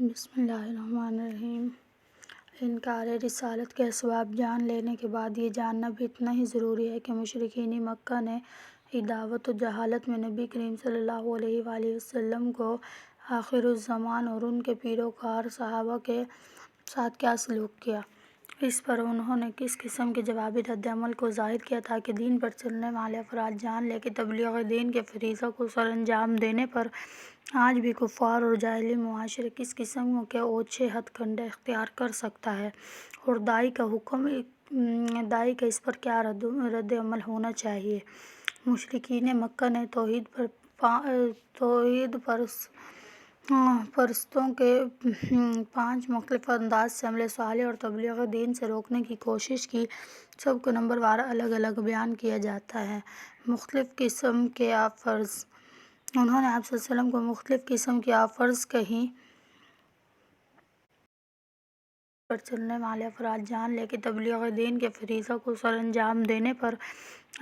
بسم اللہ الرحمن الرحیم۔ انکار رسالت کے اسباب جان لینے کے بعد یہ جاننا بھی اتنا ہی ضروری ہے کہ مشرکین مکہ نے دعوت و جہالت میں نبی کریم صلی اللہ علیہ وآلہ وسلم کو آخر الزمان اور ان کے پیروکار صحابہ کے ساتھ کیا سلوک کیا، اس پر انہوں نے کس قسم کے جوابی رد عمل کو ظاہر کیا تاکہ دین پر چلنے والے افراد جان لیں کہ تبلیغ دین کے فریضہ کو سر انجام دینے پر آج بھی کفار اور جاہلی معاشرے کس قسم کے اوچھے ہتھ کنڈے اختیار کر سکتا ہے، اور داعی کا اس پر کیا رد عمل ہونا چاہیے۔ مشرکین مکہ نے توحید پرستوں کے 5 مختلف انداز سے عمل صالح اور تبلیغ دین سے روکنے کی کوشش کی، سب کو نمبر وار الگ الگ بیان کیا جاتا ہے۔ مختلف قسم کے آفرز۔ انہوں نے آپ صلی اللہ علیہ وسلم کو مختلف قسم کی آفرز کہیں پر چلنے والے افراد جان لیں کہ تبلیغ دین کے فریضہ کو سر انجام دینے پر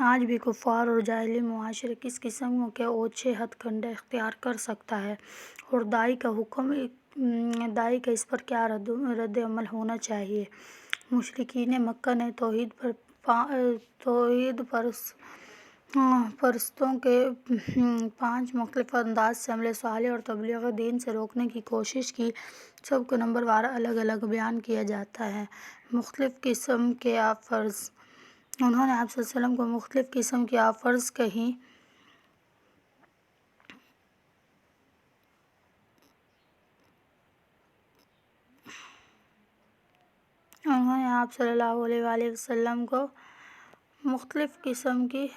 آج بھی کفار اور جاہلی معاشرے کس قسم کے اوچھے ہتھ کنڈے اختیار کر سکتا ہے، اور داعی کا اس پر کیا رد عمل ہونا چاہیے۔ مشرکین مکہ نے توحید پرستوں کے 5 مختلف انداز سے عمل صالح اور تبلیغ دین سے روکنے کی کوشش کی، سب کو نمبر وار الگ الگ بیان کیا جاتا ہے۔ مختلف قسم کے آفرز۔ انہوں نے آپ صلی اللہ علیہ وسلم کو مختلف قسم کی آفرز کہیں انہوں نے آپ صلی اللہ علیہ وآلہ وسلم کو مختلف قسم کی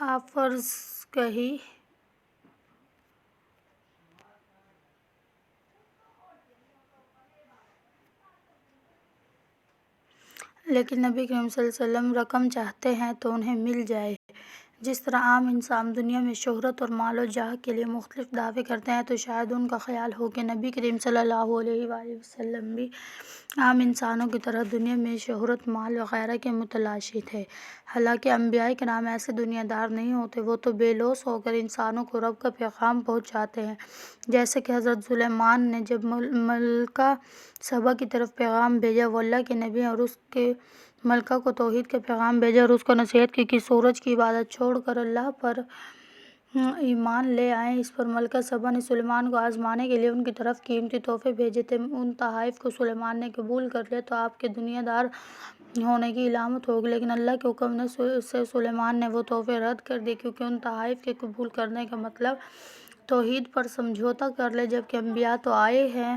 آفرز کہیں لیکن نبی کریم صلی اللہ علیہ وسلم رقم چاہتے ہیں تو انہیں مل جائے۔ جس طرح عام انسان دنیا میں شہرت اور مال و جاہ کے لیے مختلف دعوے کرتے ہیں، تو شاید ان کا خیال ہو کہ نبی کریم صلی اللہ علیہ وآلہ وسلم بھی عام انسانوں کی طرح دنیا میں شہرت، مال وغیرہ کے متلاشی تھے۔ حالانکہ انبیاء کرام ایسے دنیا دار نہیں ہوتے، وہ تو بے لوث ہو کر انسانوں کو رب کا پیغام پہنچاتے ہیں، جیسے کہ حضرت سلیمان نے جب ملکہ سبا کی طرف پیغام بھیجا، وہ اللہ کے نبی ہیں، اور اس کے ملکہ کو توحید کا پیغام بھیجا اور اس کو نصیحت کی کہ سورج کی عبادت چھوڑ کر اللہ پر ایمان لے آئیں۔ اس پر ملکہ سبا نے سلیمان کو آزمانے کے لیے ان کی طرف قیمتی تحفے بھیجے تھے۔ ان تحائف کو سلیمان نے قبول کر لیا تو آپ کے دنیا دار ہونے کی علامت ہوگی، لیکن اللہ کے حکم سے سلیمان نے وہ تحفے رد کر دیے، کیونکہ ان تحائف کے قبول کرنے کا مطلب توحید پر سمجھوتہ کر لے، جبکہ انبیاء تو آئے ہیں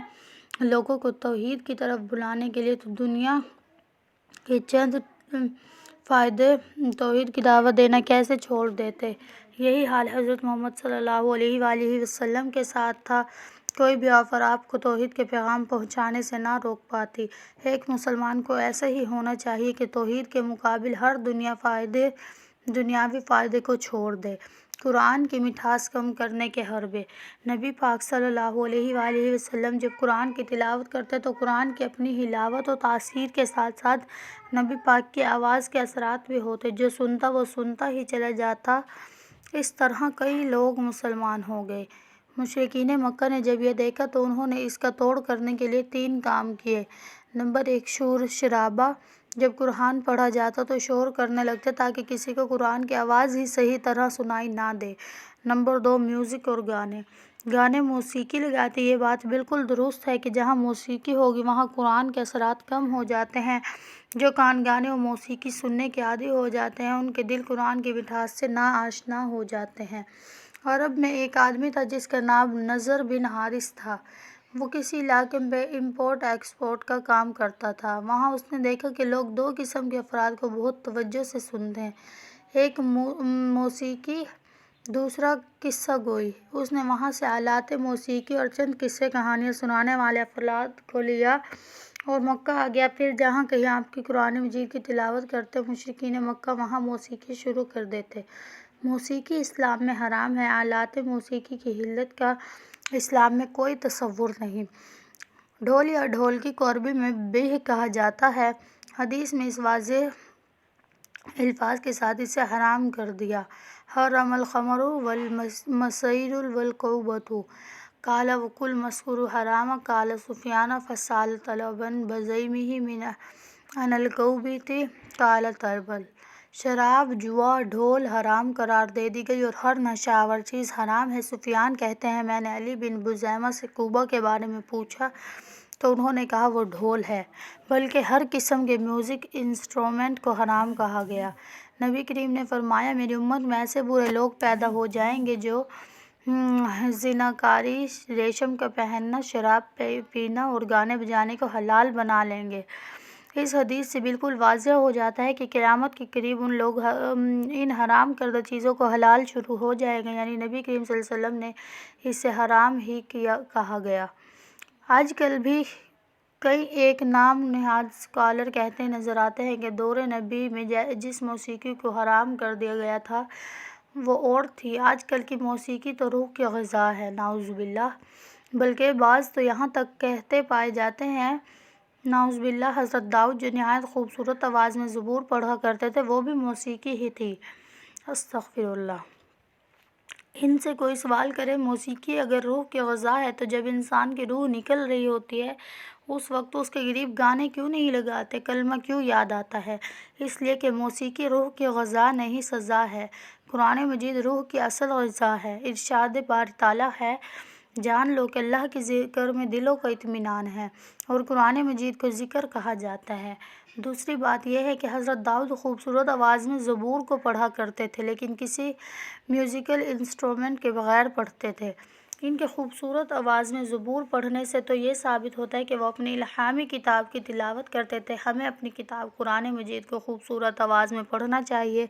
لوگوں کو توحید کی طرف بلانے کے لیے، تو دنیا کے چند فائدے توحید کی دعوت دینا کیسے چھوڑ دیتے۔ یہی حال حضرت محمد صلی اللہ علیہ وآلہ وسلم کے ساتھ تھا۔ کوئی بھی آفر آپ کو توحید کے پیغام پہنچانے سے نہ روک پاتی۔ ایک مسلمان کو ایسا ہی ہونا چاہیے کہ توحید کے مقابل ہر دنیاوی فائدے کو چھوڑ دے۔ قرآن کی مٹھاس کم کرنے کے حربے۔ نبی پاک صلی اللہ علیہ وآلہ وسلم جب قرآن کی تلاوت کرتے تو قرآن کی اپنی حلاوت و تاثیر کے ساتھ ساتھ نبی پاک کی آواز کے اثرات بھی ہوتے، جو سنتا وہ سنتا ہی چلا جاتا۔ اس طرح کئی لوگ مسلمان ہو گئے۔ مشرکین مکہ نے جب یہ دیکھا تو انہوں نے اس کا توڑ کرنے کے لیے 3 کام کیے۔ نمبر 1، شور شرابہ۔ جب قرآن پڑھا جاتا تو شور کرنے لگتے تاکہ کسی کو قرآن کی آواز ہی صحیح طرح سنائی نہ دے۔ نمبر 2، میوزک اور گانے موسیقی لگاتے۔ یہ بات بالکل درست ہے کہ جہاں موسیقی ہوگی وہاں قرآن کے اثرات کم ہو جاتے ہیں۔ جو کان گانے اور موسیقی سننے کے عادی ہو جاتے ہیں، ان کے دل قرآن کی مٹھاس سے ناآشنا ہو جاتے ہیں۔ عرب میں ایک آدمی تھا جس کا نام نضر بن حارث تھا۔ وہ کسی علاقے میں امپورٹ ایکسپورٹ کا کام کرتا تھا۔ وہاں اس نے دیکھا کہ لوگ 2 قسم کے افراد کو بہت توجہ سے سنتے ہیں، ایک موسیقی، دوسرا قصہ گوئی۔ اس نے وہاں سے آلات موسیقی اور چند قصے کہانیاں سنانے والے افراد کو لیا اور مکہ آ گیا۔ پھر جہاں کہیں آپ کی قرآن مجید کی تلاوت کرتے مشرکین مکہ وہاں موسیقی شروع کر دیتے۔ موسیقی اسلام میں حرام ہے۔ آلات موسیقی کی حلت کا اسلام میں کوئی تصور نہیں۔ ڈھول یا ڈھولکی کو عربی میں بیہ کہا جاتا ہے۔ حدیث میں اس واضح الفاظ کے ساتھ اسے حرام کر دیا۔ حرم الخمر والمیسر والانصاب۔ قال وکل مسکور حرام قال سفیان فسال طلبن بزیمہ من ان القوبیت قال تربل۔ شراب، جوا، ڈھول حرام قرار دے دی گئی اور ہر نشہ آور چیز حرام ہے۔ سفیان کہتے ہیں میں نے علی بن بزیمہ سے قوبہ کے بارے میں پوچھا تو انہوں نے کہا وہ ڈھول ہے، بلکہ ہر قسم کے میوزک انسٹرومنٹ کو حرام کہا گیا۔ نبی کریم نے فرمایا میری امت میں ایسے برے لوگ پیدا ہو جائیں گے جو زناکاری، ریشم کا پہننا، شراب پینا اور گانے بجانے کو حلال بنا لیں گے۔ اس حدیث سے بالکل واضح ہو جاتا ہے کہ قیامت کے قریب ان حرام کردہ چیزوں کو حلال شروع ہو جائے گا، یعنی نبی کریم صلی اللہ علیہ وسلم نے اسے حرام ہی کہا گیا۔ آج کل بھی کئی ایک نام نہاد اسکالر کہتے نظر آتے ہیں کہ دور نبی میں جس موسیقی کو حرام کر دیا گیا تھا وہ اور تھی۔ آج کل کی موسیقی تو روح کی غذا ہے، نعوذ باللہ، بلکہ بعض تو یہاں تک کہتے پائے جاتے ہیں نعوذ باللہ حضرت داؤد جو نہایت خوبصورت آواز میں زبور پڑھا کرتے تھے وہ بھی موسیقی ہی تھی، استغفر اللہ۔ ان سے کوئی سوال کرے موسیقی اگر روح کی غذا ہے تو جب انسان کی روح نکل رہی ہوتی ہے اس وقت اس کے قریب گانے کیوں نہیں لگاتے، کلمہ کیوں یاد آتا ہے؟ اس لیے کہ موسیقی روح کی غذا نہیں سزا ہے۔ قرآن مجید روح کی اصل غذا ہے۔ ارشاد باری تعالیٰ ہے جان لو کہ اللہ کے ذکر میں دلوں کا اطمینان ہے، اور قرآن مجید کو ذکر کہا جاتا ہے۔ دوسری بات یہ ہے کہ حضرت داؤد خوبصورت آواز میں زبور کو پڑھا کرتے تھے لیکن کسی میوزیکل انسٹرومنٹ کے بغیر پڑھتے تھے۔ ان کے خوبصورت آواز میں زبور پڑھنے سے تو یہ ثابت ہوتا ہے کہ وہ اپنی الہامی کتاب کی تلاوت کرتے تھے۔ ہمیں اپنی کتاب قرآن مجید کو خوبصورت آواز میں پڑھنا چاہیے،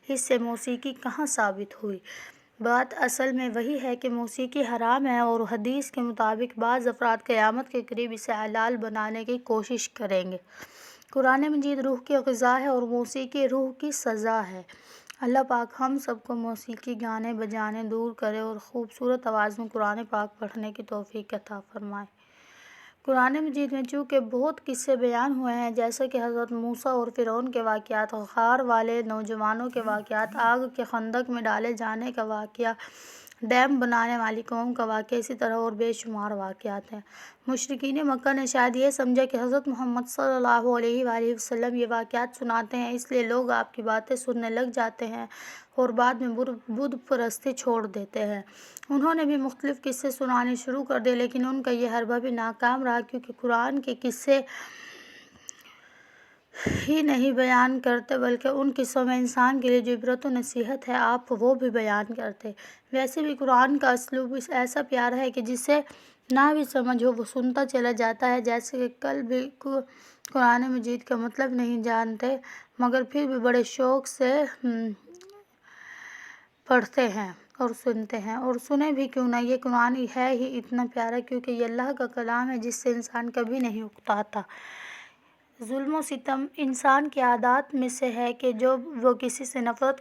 اس سے موسیقی کہاں ثابت ہوئی؟ بات اصل میں وہی ہے کہ موسیقی حرام ہے اور حدیث کے مطابق بعض افراد قیامت کے قریب اسے حلال بنانے کی کوشش کریں گے۔ قرآن مجید روح کی غذا ہے اور موسیقی روح کی سزا ہے۔ اللہ پاک ہم سب کو موسیقی گانے بجانے دور کرے اور خوبصورت آواز میں قرآن پاک پڑھنے کی توفیق عطا فرمائے۔ قرآن مجید میں چونکہ بہت قصے بیان ہوئے ہیں جیسے کہ حضرت موسیٰ اور فرعون کے واقعات، غار والے نوجوانوں کے واقعات، آگ کے خندق میں ڈالے جانے کا واقعہ، ڈیم بنانے والی قوم کا واقعہ، اسی طرح اور بے شمار واقعات ہیں۔ مشرکین مکہ نے شاید یہ سمجھا کہ حضرت محمد صلی اللہ علیہ وآلہ وسلم یہ واقعات سناتے ہیں اس لیے لوگ آپ کی باتیں سننے لگ جاتے ہیں اور بعد میں بت پرستی چھوڑ دیتے ہیں۔ انہوں نے بھی مختلف قصے سنانے شروع کر دیے لیکن ان کا یہ حربہ بھی ناکام رہا کیونکہ قرآن کے قصے ہی نہیں بیان کرتے بلکہ ان قصوں میں انسان کے لیے جو عبرت و نصیحت ہے آپ وہ بھی بیان کرتے۔ ویسے بھی قرآن کا اسلوب ایسا پیارا ہے کہ جسے نہ بھی سمجھ ہو وہ سنتا چلا جاتا ہے، جیسے کہ کل بھی قرآن مجید کا مطلب نہیں جانتے مگر پھر بھی بڑے شوق سے پڑھتے ہیں اور سنتے ہیں، اور سنیں بھی کیوں نہ، یہ قرآن ہے ہی اتنا پیارا کیونکہ یہ اللہ کا کلام ہے جس سے انسان کبھی نہیں اکتاتا۔ ظلم و ستم انسان کی عادات میں سے ہے کہ جو وہ کسی سے نفرت